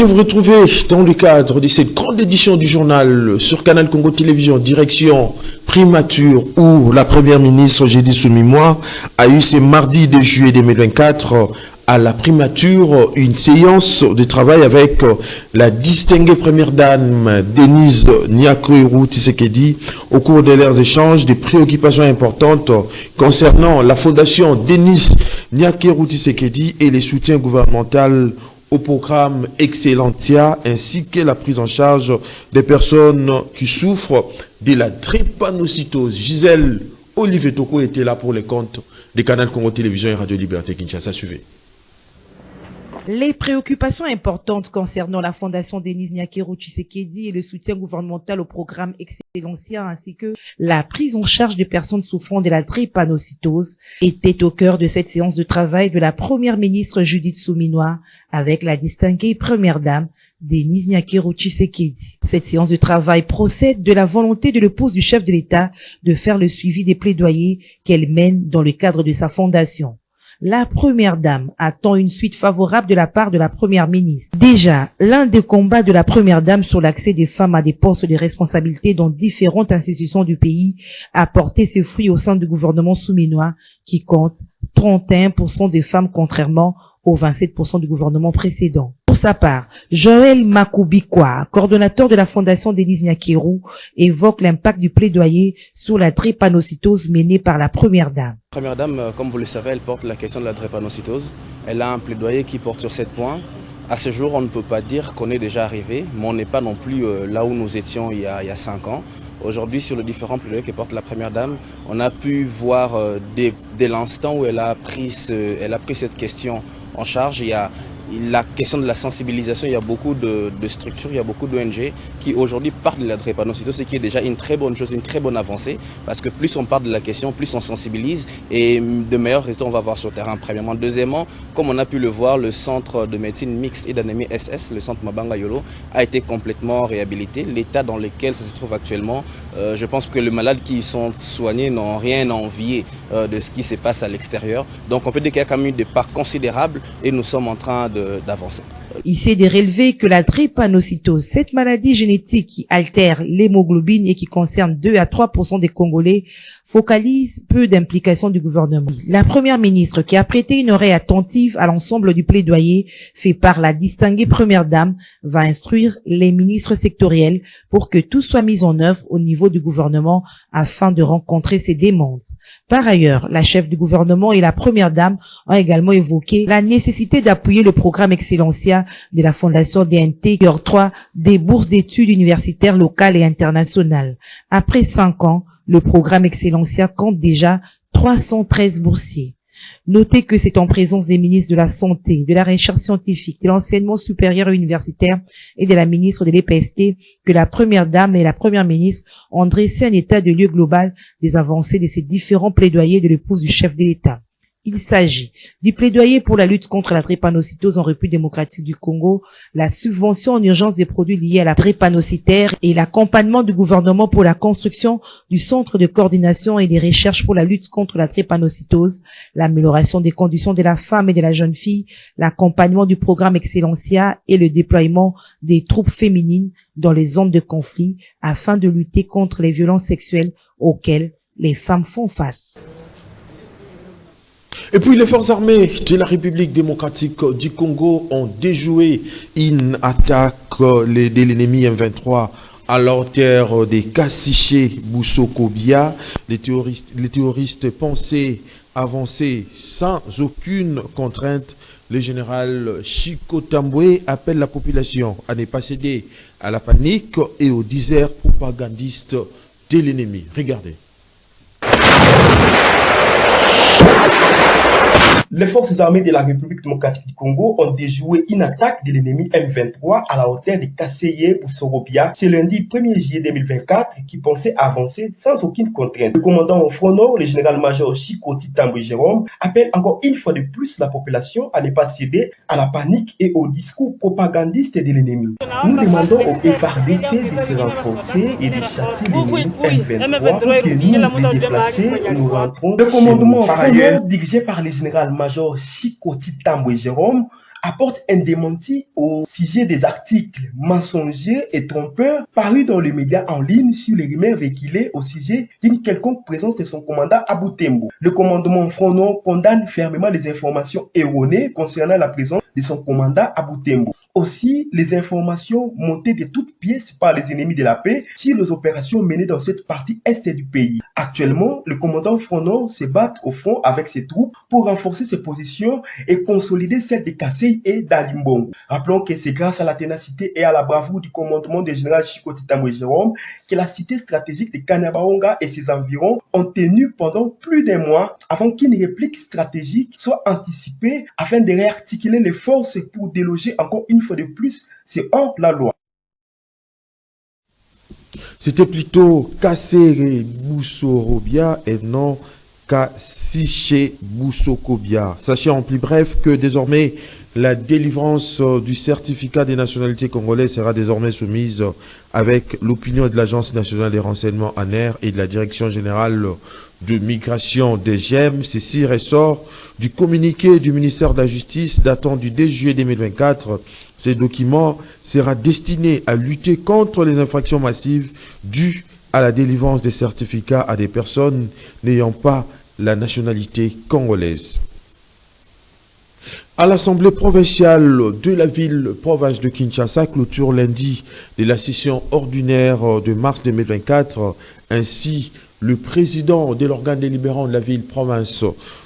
Vous retrouvez dans le cadre de cette grande édition du journal sur Canal Congo Télévision, direction primature, où la première ministre Judith Suminwa a eu ce mardi 2 juillet 2024 à la primature une séance de travail avec la distinguée première dame Denise Nyakeru Tshisekedi au cours de leurs échanges des préoccupations importantes concernant la fondation Denise Nyakeru Tshisekedi et les soutiens gouvernementaux au programme Excellentia ainsi que la prise en charge des personnes qui souffrent de la drépanocytose. Gisèle Olivier Toko était là pour les comptes des Canal Congo Télévision et Radio Liberté Kinshasa. Suivez. Les préoccupations importantes concernant la fondation Denise Nyakeru Tshisekedi et le soutien gouvernemental au programme Excellentia ainsi que la prise en charge des personnes souffrant de la drépanocytose étaient au cœur de cette séance de travail de la première ministre Judith Suminwa avec la distinguée première dame Denise Nyakeru Tshisekedi. Cette séance de travail procède de la volonté de l'épouse du chef de l'État de faire le suivi des plaidoyers qu'elle mène dans le cadre de sa fondation. La première dame attend une suite favorable de la part de la première ministre. Déjà, l'un des combats de la première dame sur l'accès des femmes à des postes de responsabilité dans différentes institutions du pays a porté ses fruits au sein du gouvernement souminois qui compte 31% des femmes contrairement aux 27% du gouvernement précédent. Pour sa part, Joël Makubikwa, coordonnateur de la fondation Denise Nyakeru, évoque l'impact du plaidoyer sur la drépanocytose menée par la première dame. La première dame, comme vous le savez, elle porte la question de la drépanocytose. Elle a un plaidoyer qui porte sur 7 points. À ce jour, on ne peut pas dire qu'on est déjà arrivé, mais on n'est pas non plus là où nous étions il y a 5 ans. Aujourd'hui, sur les différents plaidoyers que porte la première dame, on a pu voir dès l'instant où elle a pris cette question en charge. Il y a la question de la sensibilisation, il y a beaucoup de structures, il y a beaucoup d'ONG qui aujourd'hui parlent de la drépanocytose, ce qui est déjà une très bonne chose, une très bonne avancée, parce que plus on parle de la question, plus on sensibilise et de meilleurs résultats on va voir sur le terrain, premièrement. Deuxièmement, comme on a pu le voir, le centre de médecine mixte et d'anémie SS, le centre Mabanga Yolo, a été complètement réhabilité. L'état dans lequel ça se trouve actuellement, je pense que les malades qui y sont soignés n'ont rien à envier de ce qui se passe à l'extérieur. Donc on peut dire qu'il y a quand même eu des pas considérables et nous sommes en train d'avancer. Il s'est de relever que la drépanocytose, cette maladie génétique qui altère l'hémoglobine et qui concerne 2 à 3% des Congolais, focalise peu d'implication du gouvernement. La première ministre, qui a prêté une oreille attentive à l'ensemble du plaidoyer fait par la distinguée première dame, va instruire les ministres sectoriels pour que tout soit mis en œuvre au niveau du gouvernement afin de rencontrer ces demandes. Par ailleurs, la chef du gouvernement et la première dame ont également évoqué la nécessité d'appuyer le programme Excellentia de la fondation DNT qui octroie des bourses d'études universitaires locales et internationales. Après 5 ans, le programme Excellentia compte déjà 313 boursiers. Notez que c'est en présence des ministres de la Santé, de la Recherche scientifique, de l'enseignement supérieur et universitaire et de la ministre de l'EPST que la première dame et la première ministre ont dressé un état de lieu global des avancées de ces différents plaidoyers de l'épouse du chef de l'État. Il s'agit du plaidoyer pour la lutte contre la drépanocytose en République démocratique du Congo, la subvention en urgence des produits liés à la drépanocytaire et l'accompagnement du gouvernement pour la construction du centre de coordination et des recherches pour la lutte contre la drépanocytose, l'amélioration des conditions de la femme et de la jeune fille, l'accompagnement du programme Excellentia et le déploiement des troupes féminines dans les zones de conflit afin de lutter contre les violences sexuelles auxquelles les femmes font face. Et puis les forces armées de la République démocratique du Congo ont déjoué une attaque de l'ennemi M23 à la hauteur des Kassiché Boussokobia. Les terroristes pensaient avancer sans aucune contrainte. Le général Chico Tamboué appelle la population à ne pas céder à la panique et aux discours propagandistes de l'ennemi. Regardez. Les forces armées de la République démocratique du Congo ont déjoué une attaque de l'ennemi M23 à la hauteur de Kasseye Boussorobia ce lundi 1er juillet 2024 qui pensait avancer sans aucune contrainte. Le commandant au front nord, le général-major Chikoti Tamboué Jérôme, appelle encore une fois de plus la population à ne pas céder à la panique et aux discours propagandistes de l'ennemi. Nous demandons au FARDC de se renforcer et de chasser l'ennemi M23 pour que nous, les déplacés, nous rentrons. Le commandement au front nord, dirigé par le général-major Chikoti Tamboué Jérôme, apporte un démenti au sujet des articles mensongers et trompeurs parus dans les médias en ligne sur les rumeurs véhiculées au sujet d'une quelconque présence de son commandant à Butembo. Le commandement Front Nord condamne fermement les informations erronées concernant la présence de son commandant à Butembo. Aussi, les informations montées de toutes pièces par les ennemis de la paix sur les opérations menées dans cette partie est du pays. Actuellement, le commandant Front Nord se bat au front avec ses troupes pour renforcer ses positions et consolider celles de Kasai et d'Alimbongo. Rappelons que c'est grâce à la ténacité et à la bravoure du commandement du général Chikoti Tambwe Jérôme que la cité stratégique de Kanyabayonga et ses environs ont tenu pendant plus d'un mois avant qu'une réplique stratégique soit anticipée afin de réarticuler les forces pour déloger encore une fois de plus, c'est hors la loi. C'était plutôt Kassere Boussorobia et non Kassiche Boussokobia. Sachez en plus bref que désormais la délivrance du certificat des nationalités congolaises sera désormais soumise avec l'opinion de l'Agence nationale des renseignements ANER et de la Direction générale de migration des GEM. Ceci ressort du communiqué du ministère de la Justice datant du 10 juillet 2024. Ce document sera destiné à lutter contre les infractions massives dues à la délivrance des certificats à des personnes n'ayant pas la nationalité congolaise. À l'Assemblée provinciale de la ville-province de Kinshasa, clôture lundi de la session ordinaire de mars 2024. Ainsi, le président de l'organe délibérant de la ville-province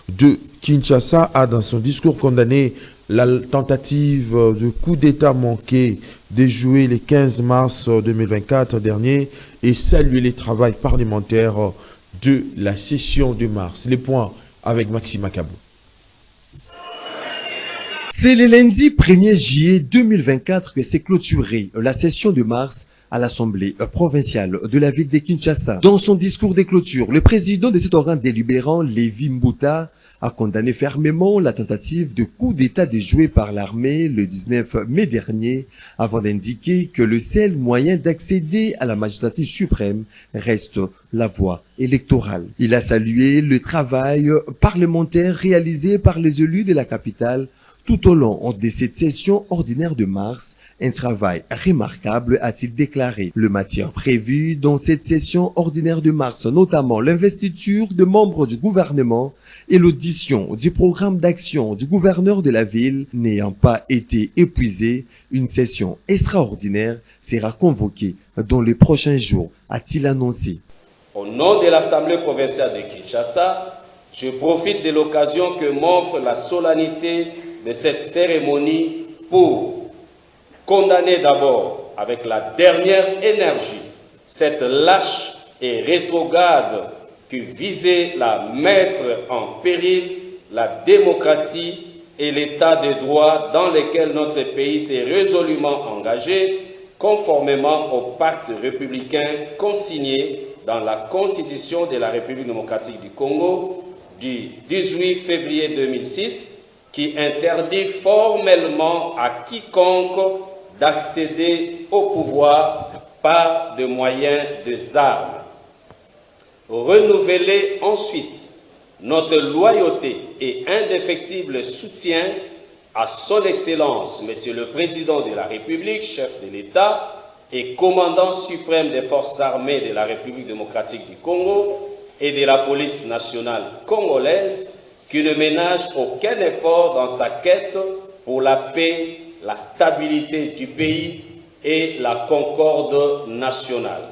de Kinshasa a dans son discours condamné la tentative de coup d'État manqué déjouée le 15 mars 2024 dernier et salué le travail parlementaire de la session de mars. Les points avec Maxime Akabou. C'est le lundi 1er juillet 2024 que s'est clôturée la session de mars à l'Assemblée provinciale de la ville de Kinshasa. Dans son discours de clôture, le président de cet organe délibérant, Lévi Mbuta, a condamné fermement la tentative de coup d'État déjouée par l'armée le 19 mai dernier, avant d'indiquer que le seul moyen d'accéder à la magistrature suprême reste la voie électorale. Il a salué le travail parlementaire réalisé par les élus de la capitale tout au long de cette session ordinaire de mars, un travail remarquable, a-t-il déclaré. Le matière prévu dans cette session ordinaire de mars, notamment l'investiture de membres du gouvernement et l'audition du programme d'action du gouverneur de la ville, n'ayant pas été épuisée, une session extraordinaire sera convoquée dans les prochains jours, a-t-il annoncé. Au nom de l'Assemblée provinciale de Kinshasa, je profite de l'occasion que m'offre la solennité de cette cérémonie pour condamner d'abord avec la dernière énergie cette lâche et rétrograde qui visait à mettre en péril la démocratie et l'état de droit dans lesquels notre pays s'est résolument engagé conformément au pacte républicain consigné dans la Constitution de la République démocratique du Congo du 18 février 2006 qui interdit formellement à quiconque d'accéder au pouvoir par de moyens des armes. Renouveler ensuite notre loyauté et indéfectible soutien à son Excellence, Monsieur le Président de la République, chef de l'État et commandant suprême des forces armées de la République démocratique du Congo et de la police nationale congolaise, qui ne ménage aucun effort dans sa quête pour la paix, la stabilité du pays et la concorde nationale.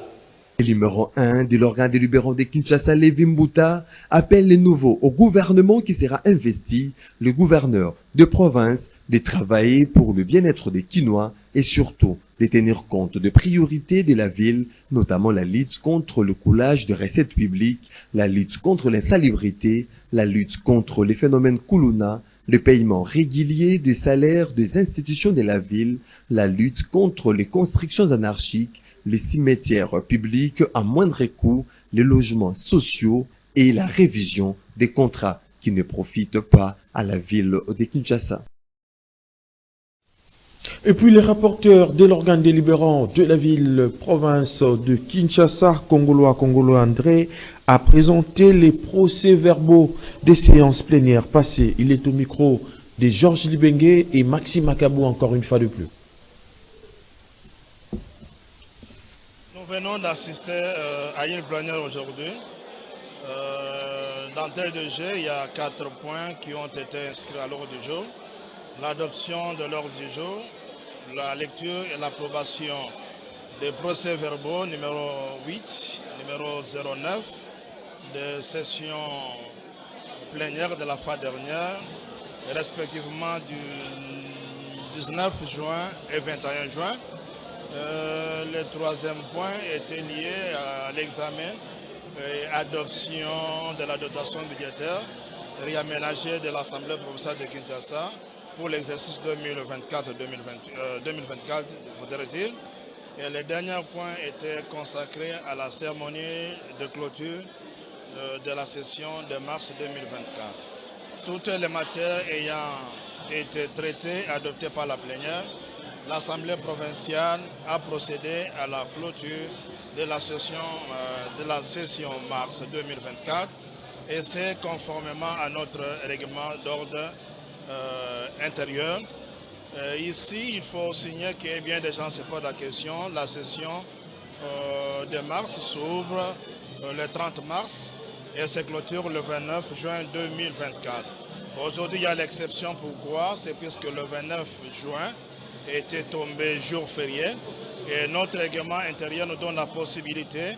Le numéro 1 de l'organe délibérant de Kinshasa, Lévi Mbuta, appelle les nouveaux au gouvernement qui sera investi, le gouverneur de province, de travailler pour le bien-être des Kinois et surtout de tenir compte de priorités de la ville, notamment la lutte contre le coulage de recettes publiques, la lutte contre l'insalubrité, la lutte contre les phénomènes Kuluna, le paiement régulier des salaires des institutions de la ville, la lutte contre les constructions anarchiques, les cimetières publics à moindre coût, les logements sociaux et la révision des contrats qui ne profitent pas à la ville de Kinshasa. Et puis les rapporteurs de l'organe délibérant de la ville-province de Kinshasa, Kongolo André, a présenté les procès-verbaux des séances plénières passées. Il est au micro de Georges Libengue et Maxime Makabou encore une fois de plus. Nous venons d'assister à une plénière aujourd'hui. Dans tel de jeu, il y a 4 points qui ont été inscrits à l'ordre du jour. L'adoption de l'ordre du jour, la lecture et l'approbation des procès-verbaux numéro 8, numéro 09, de session plénière de la fois dernière, respectivement du 19 juin et 21 juin. Le troisième point était lié à l'examen et adoption de la dotation budgétaire réaménagée de l'Assemblée provinciale de Kinshasa pour l'exercice 2024, voudrait-il. Et le dernier point était consacré à la cérémonie de clôture de la session de mars 2024. Toutes les matières ayant été traitées et adoptées par la plénière, l'Assemblée provinciale a procédé à la clôture de la session mars 2024 et c'est conformément à notre règlement d'ordre intérieur. Ici, il faut signer que bien des gens se posent la question. La session de mars s'ouvre le 30 mars et se clôture le 29 juin 2024. Aujourd'hui, il y a l'exception. Pourquoi? C'est puisque le 29 juin était tombé jour férié et notre règlement intérieur nous donne la possibilité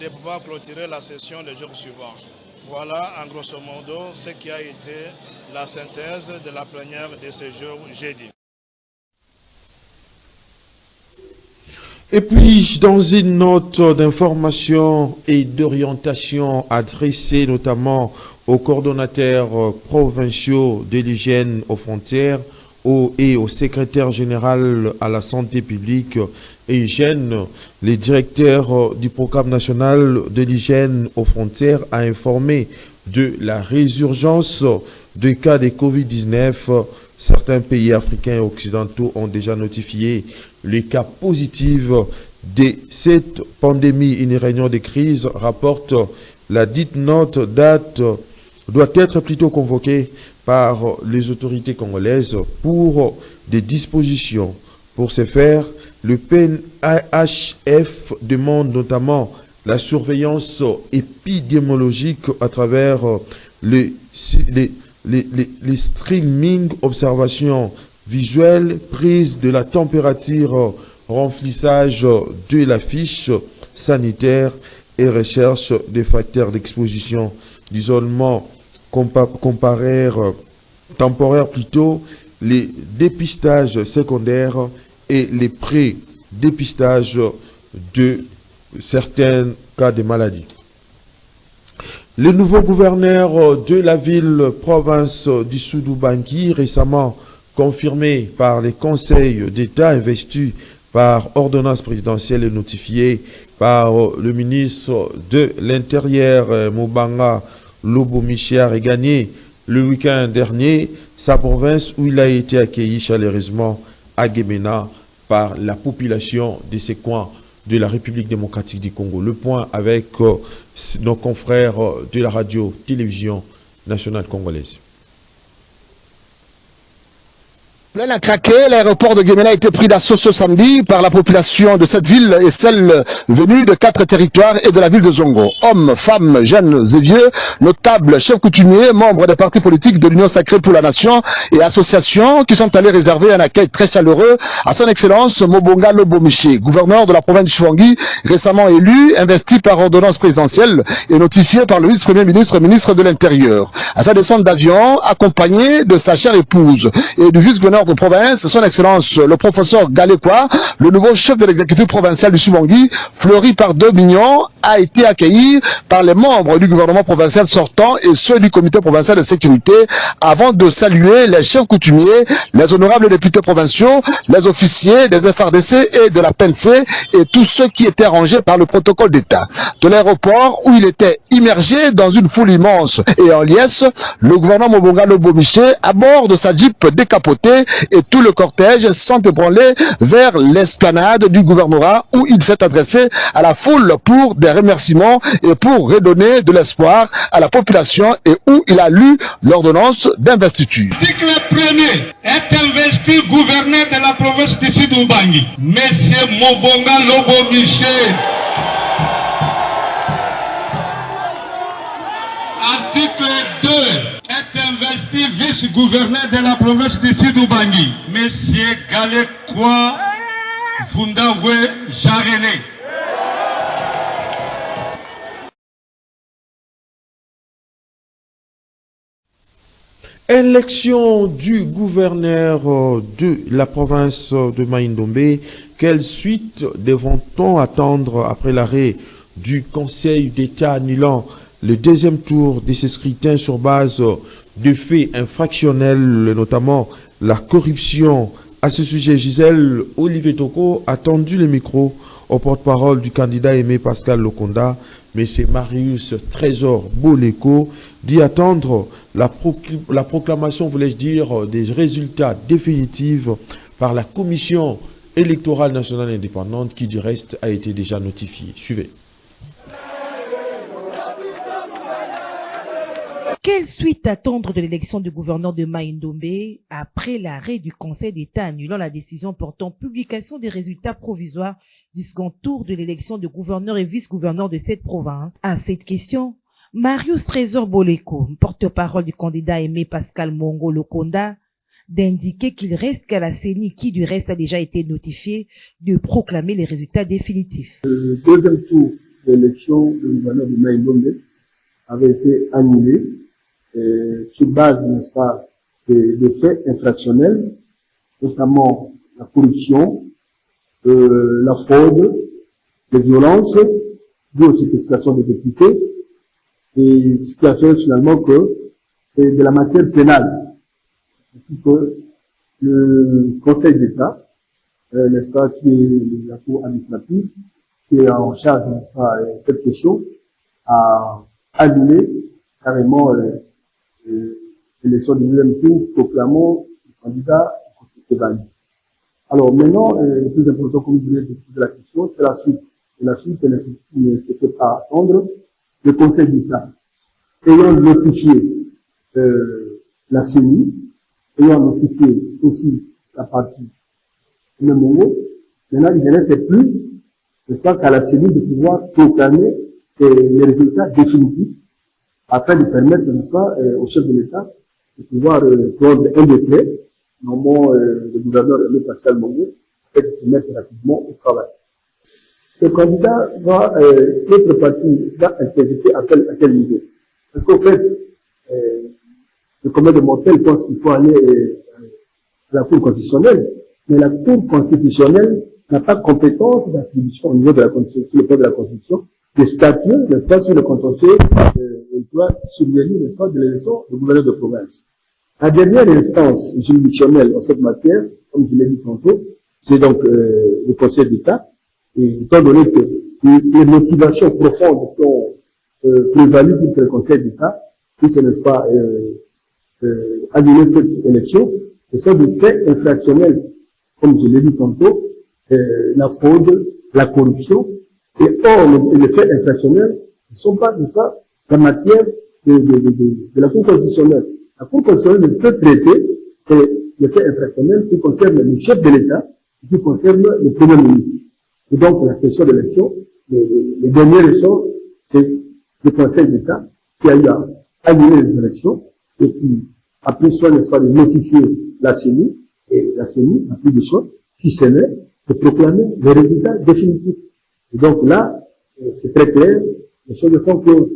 de pouvoir clôturer la session le jour suivant. Voilà en grosso modo ce qui a été la synthèse de la plénière de ce jour jeudi. Et puis, dans une note d'information et d'orientation adressée notamment aux coordonnateurs provinciaux de l'hygiène aux frontières et au secrétaire général à la santé publique et hygiène, le directeur du programme national de l'hygiène aux frontières a informé de la résurgence de cas de Covid-19. Certains pays africains et occidentaux ont déjà notifié les cas positifs de cette pandémie. Une réunion de crise, rapporte la dite note, doit être plutôt convoquée par les autorités congolaises pour des dispositions. Pour ce faire, le PNHF demande notamment la surveillance épidémiologique à travers les streaming, observations visuelles, prise de la température, remplissage de la fiche sanitaire et recherche des facteurs d'exposition, d'isolement temporaire plutôt, les dépistages secondaires et les pré-dépistages de certains cas de maladie. Le nouveau gouverneur de la ville-province du Sud-Ubangi, récemment confirmé par les conseils d'État investis par ordonnance présidentielle et notifié par le ministre de l'Intérieur, Mobanga Lobo-Miché, a regagné le week-end dernier sa province où il a été accueilli chaleureusement à Gemena par la population de ces coins de la République démocratique du Congo. Le point avec nos confrères de la radio-télévision nationale congolaise. Plein à craquer, l'aéroport de Gemena a été pris d'assaut ce samedi par la population de cette ville et celle venue de 4 territoires et de la ville de Zongo. Hommes, femmes, jeunes et vieux, notables, chefs coutumiers, membres des partis politiques de l'Union sacrée pour la nation et associations qui sont allés réserver un accueil très chaleureux à son excellence Mobonga Lobo-Miché, gouverneur de la province du Chouangui, récemment élu, investi par ordonnance présidentielle et notifié par le vice-premier ministre, ministre de l'Intérieur. À sa descente d'avion, accompagné de sa chère épouse et du vice-gouverneur de province, son excellence le professeur Galekwa, le nouveau chef de l'exécutif provincial du Chouangui, fleuri par 2 millions, a été accueilli par les membres du gouvernement provincial sortant et ceux du comité provincial de sécurité avant de saluer les chefs coutumiers, les honorables députés provinciaux, les officiers des FRDC et de la PNC et tous ceux qui étaient rangés par le protocole d'État. De l'aéroport où il était immergé dans une foule immense et en liesse, le gouverneur Mobonga Lobo-Miché, à bord de sa Jeep décapotée, et tout le cortège sont ébranlés vers l'esplanade du gouvernorat où il s'est adressé à la foule pour des remerciements et pour redonner de l'espoir à la population et où il a lu l'ordonnance d'investiture. L'article 1er est investi gouverneur de la province du Sud-Ubangi, Monsieur Mobonga Lobo Michel. Article 2 est investi vice-gouverneur de la province du Sud-Ubangi, Monsieur Galekwa Fundawe Jarene. Élection du gouverneur de la province de Maïndombe. Quelle suite devons-on attendre après l'arrêt du Conseil d'État annulant le deuxième tour de ce scrutin sur base de faits infractionnels, notamment la corruption? À ce sujet, Gisèle Olivier Toko a tendu le micro au porte-parole du candidat Aimé Pascal Lokonda, mais c'est Marius Trésor Boleko d'y attendre la proclamation, voulais-je dire, des résultats définitifs par la Commission électorale nationale indépendante qui, du reste, a été déjà notifiée. Suivez. Quelle suite attendre de l'élection du gouverneur de Maïndombe après l'arrêt du Conseil d'État annulant la décision portant publication des résultats provisoires du second tour de l'élection de gouverneur et vice-gouverneur de cette province? À cette question, Marius Trésor Boleko, porte-parole du candidat Aimé Pascal Mongo Lokonda, d'indiquer qu'il reste qu'à la CENI, qui du reste a déjà été notifié, de proclamer les résultats définitifs. Le deuxième tour de l'élection du gouverneur de Maïndombe avait été annulé sur base, n'est-ce pas, de faits infractionnels, notamment la corruption, la fraude, les violences, liées aux séquestrations des députés, et ce qui a fait finalement que c'est de la matière pénale, ainsi que le Conseil d'État, n'est-ce pas, qui est la cour administrative, qui est en charge, n'est-ce pas, cette question, a annulé carrément l'élection du deuxième tour, proclamant le candidat Kevani. Alors maintenant, le plus important, comme vous voulez poser la question, c'est la suite. Et la suite, elle ne se fait pas attendre. Le Conseil d'État, ayant notifié la CENI, ayant notifié aussi la partie Mémongo, maintenant il ne reste plus, n'est-ce pas, qu'à la CENI de pouvoir proclamer les résultats définitifs afin de permettre, n'est-ce pas, au chef de l'État de pouvoir prendre un décret, nommant le gouverneur Aimé Pascal Mongo, afin de se mettre rapidement au travail. Le candidat va, notre parti va interjeter à quel niveau? Parce qu'au fait, le commun de Montel pense qu'il faut aller à la Cour constitutionnelle, mais la Cour constitutionnelle n'a pas compétence d'attribution au niveau de la Constitution, sur le plan de la Constitution, des statuts, n'est-ce pas, sur le contentieux, il doit survenir, n'est-ce pas, de l'élection du gouverneur de province. La dernière instance juridictionnelle en cette matière, comme je l'ai dit tantôt, c'est donc le Conseil d'État. Et étant donné que les motivations profondes qui ont prévalu contre le Conseil d'État, qui ce n'est pas annuler cette élection, ce sont des faits infractionnels, comme je l'ai dit tantôt, la fraude, la corruption, et or les faits infractionnels ne sont pas de ça la matière de la Cour constitutionnelle. La Cour constitutionnelle ne peut traiter les faits infractionnels qui concernent le chef de l'État et qui concernent le Premier ministre. Et donc, la question de l'élection, les dernières élections, c'est le Conseil d'État qui a eu à annuler les élections et qui a pris soin, n'est-ce pas, de notifier la CENI, et la CENI n'a plus de choix, si ce n'est de proclamer les résultats définitifs. Et donc là, c'est très clair, les choses sont closes.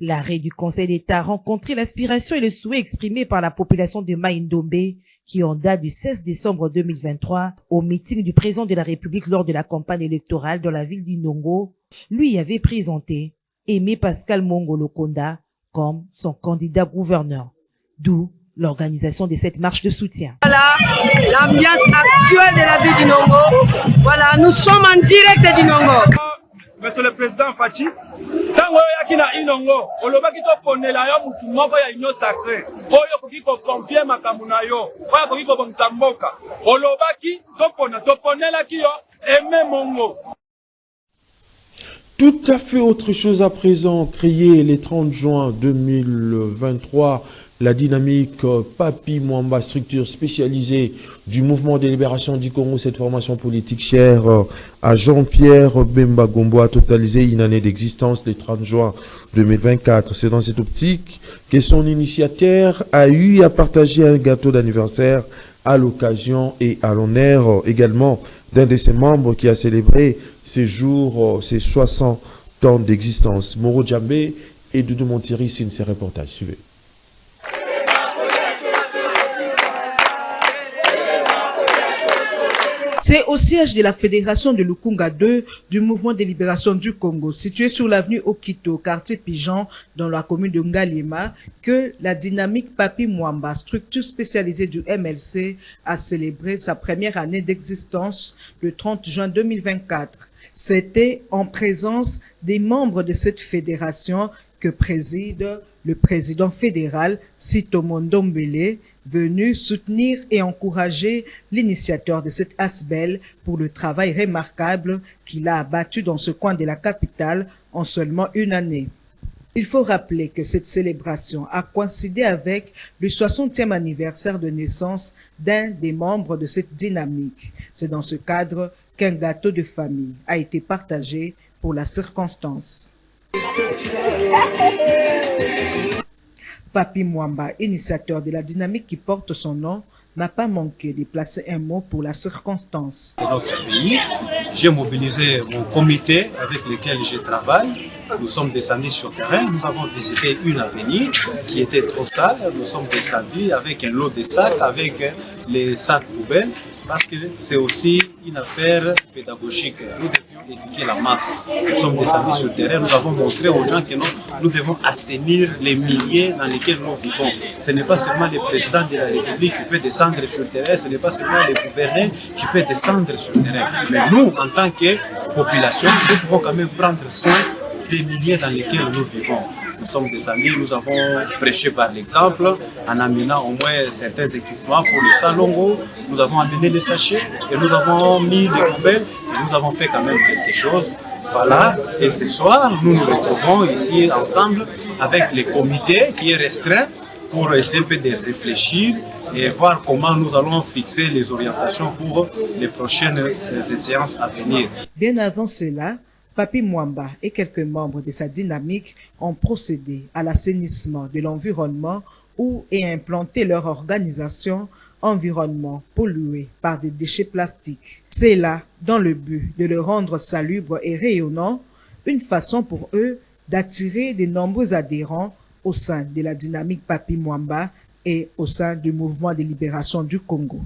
L'arrêt du Conseil d'État a rencontré l'aspiration et le souhait exprimé par la population de Maïndombe, qui en date du 16 décembre 2023, au meeting du président de la République lors de la campagne électorale dans la ville d'Inongo, lui avait présenté Aimé Pascal Mongo Lokonda comme son candidat gouverneur. D'où l'organisation de cette marche de soutien. Voilà l'ambiance actuelle de la ville d'Inongo. Voilà, nous sommes en direct d'Inongo. Monsieur le Président Fachi, dans Tango yakina inongo, olobaki to ponela yo mutu moko ya union sacré. Oyo koki ko confier makambo na yo. Oyo koki ko bongisa mboka. Olobaki to ponela ki yo aimé mongo. Tout à fait autre chose à présent, créé le 30 juin 2023, la dynamique Papi Mwamba, structure spécialisée du mouvement de libération du Congo. Cette formation politique chère à Jean-Pierre Bemba Gombo a totalisé une année d'existence le 30 juin 2024. C'est dans cette optique que son initiateur a eu à partager un gâteau d'anniversaire à l'occasion et à l'honneur également d'un de ses membres qui a célébré ces jours, ces 60 ans d'existence. Moro Djambé et Doudou Montiri signent ces reportages. Suivez. C'est au siège de la Fédération de Lukunga 2 du Mouvement de libération du Congo, situé sur l'avenue Okito, quartier Pigeon, dans la commune de Ngaliema, que la dynamique Papi Mwamba, structure spécialisée du MLC, a célébré sa première année d'existence le 30 juin 2024. C'était en présence des membres de cette fédération que préside le président fédéral Sitomo Ndombele, venu soutenir et encourager l'initiateur de cette ASBEL pour le travail remarquable qu'il a abattu dans ce coin de la capitale en seulement une année. Il faut rappeler que cette célébration a coïncidé avec le 60e anniversaire de naissance d'un des membres de cette dynamique. C'est dans ce cadre qu'un gâteau de famille a été partagé pour la circonstance. Papi Mwamba, initiateur de la dynamique qui porte son nom, n'a pas manqué de placer un mot pour la circonstance. De notre pays, j'ai mobilisé mon comité avec lequel je travaille. Nous sommes descendus sur le terrain, nous avons visité une avenue qui était trop sale. Nous sommes descendus avec un lot de sacs, avec les sacs poubelles, parce que c'est aussi une affaire pédagogique. Nous devions éduquer la masse. Nous sommes descendus sur le terrain, nous avons montré aux gens que nous devons assainir les milieux dans lesquels nous vivons. Ce n'est pas seulement le président de la République qui peut descendre sur le terrain, ce n'est pas seulement le gouverneur qui peut descendre sur le terrain. Mais nous, en tant que population, nous pouvons quand même prendre soin des milieux dans lesquels nous vivons. Nous sommes descendus, nous avons prêché par l'exemple en amenant au moins certains équipements pour le salongo. Nous avons amené les sachets et nous avons mis les poubelles et nous avons fait quand même quelque chose. Voilà, et ce soir, nous nous retrouvons ici ensemble avec le comité qui est restreint pour essayer de réfléchir et voir comment nous allons fixer les orientations pour les prochaines séances à venir. Bien avant cela, Papi Mwamba et quelques membres de sa dynamique ont procédé à l'assainissement de l'environnement ou et implanté leur organisation environnement pollué par des déchets plastiques. C'est là, dans le but de le rendre salubre et rayonnant, une façon pour eux d'attirer de nombreux adhérents au sein de la dynamique Papi Mwamba et au sein du mouvement de libération du Congo.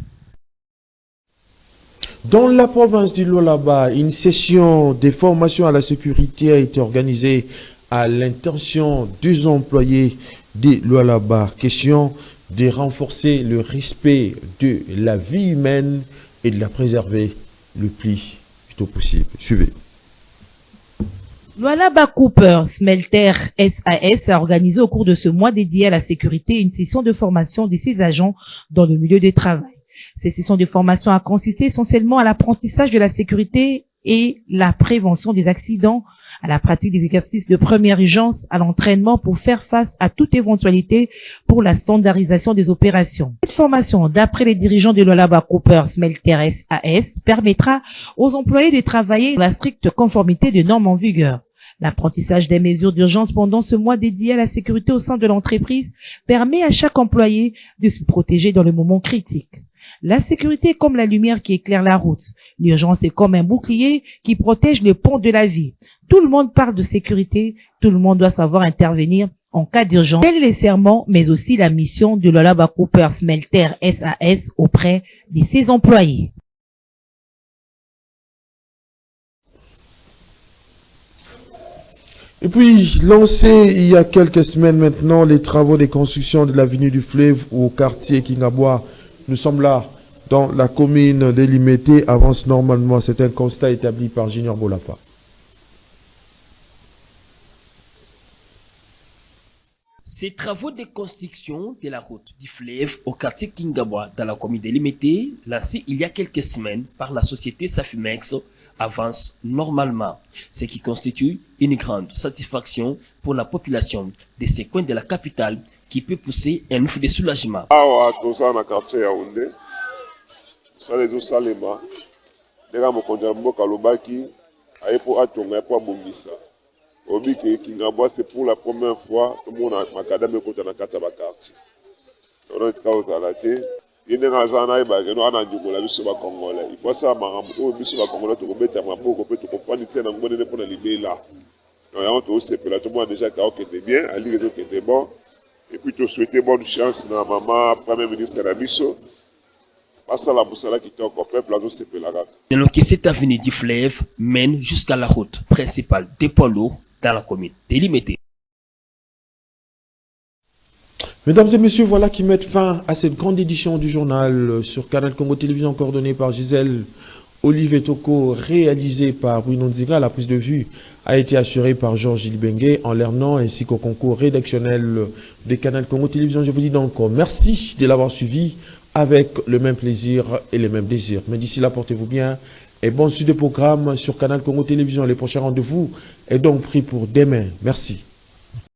Dans la province du Lualaba, une session de formation à la sécurité a été organisée à l'intention des employés de Lualaba. Question de renforcer le respect de la vie humaine et de la préserver le plus tôt possible. Suivez. Lualaba Cooper Smelter SAS a organisé au cours de ce mois dédié à la sécurité une session de formation de ses agents dans le milieu du travail. Ces sessions de formation a consisté essentiellement à l'apprentissage de la sécurité et la prévention des accidents, à la pratique des exercices de première urgence, à l'entraînement pour faire face à toute éventualité pour la standardisation des opérations. Cette formation, d'après les dirigeants de Lualaba Cooper Smelter SAS, permettra aux employés de travailler dans la stricte conformité des normes en vigueur. L'apprentissage des mesures d'urgence pendant ce mois dédié à la sécurité au sein de l'entreprise permet à chaque employé de se protéger dans le moment critique. La sécurité est comme la lumière qui éclaire la route. L'urgence est comme un bouclier qui protège les ponts de la vie. Tout le monde parle de sécurité, tout le monde doit savoir intervenir en cas d'urgence. Tel est le serment, mais aussi la mission de Lualaba Cooper Smelter SAS auprès de ses employés. Et puis, lancé il y a quelques semaines maintenant, les travaux de construction de l'avenue du Fleuve au quartier Kingabois. Nous sommes là, dans la commune de Limete, avance normalement. C'est un constat établi par Junior Bolapa. Ces travaux de construction de la route du fleuve au quartier Kingabwa dans la commune de Limete, lancés il y a quelques semaines par la société Safimex, avancent normalement, ce qui constitue une grande satisfaction pour la population de ces coins de la capitale qui peut pousser un ouf de soulagement. Awa toza na quartier Yaoundé, salezo salema, ndeka mokonja mboka lobaki, ayepo atonga po abongisa. Obi ke Kingabwa c'est pour la première fois tout le monde a makadam ekota na kati ya bakartier. On tika ozala te, yende ngazana ibage no ana njukola biso ba Congolais. Il faut ça marambo o biso ba Congolais to kobeta maboko pe to kofani tena ngone pour na libela. Donc on to sepela tout le monde déjà ka okete bien, ali rezo que était bon. Et puis te souhaiter bonne chance na maman premier ministre na biso. Passa la boussala qui toque au peuple à sepela. Donc cette avenue du fleuve mène jusqu'à la route principale des poids lourds dans la commune délimitée. Mesdames et messieurs, voilà qui met fin à cette grande édition du journal sur Canal Congo Télévision, coordonnée par Gisèle Olivier Toko, réalisée par Bruno Nziga. La prise de vue a été assurée par Georges Ilbengue en l'ernant ainsi qu'au concours rédactionnel de Canal Congo Télévision. Je vous dis donc merci de l'avoir suivi avec le même plaisir et les mêmes désirs. Mais d'ici là, portez-vous bien et bonne suite de programme sur Canal Congo Télévision. Les prochains rendez-vous est donc pris pour demain. Merci.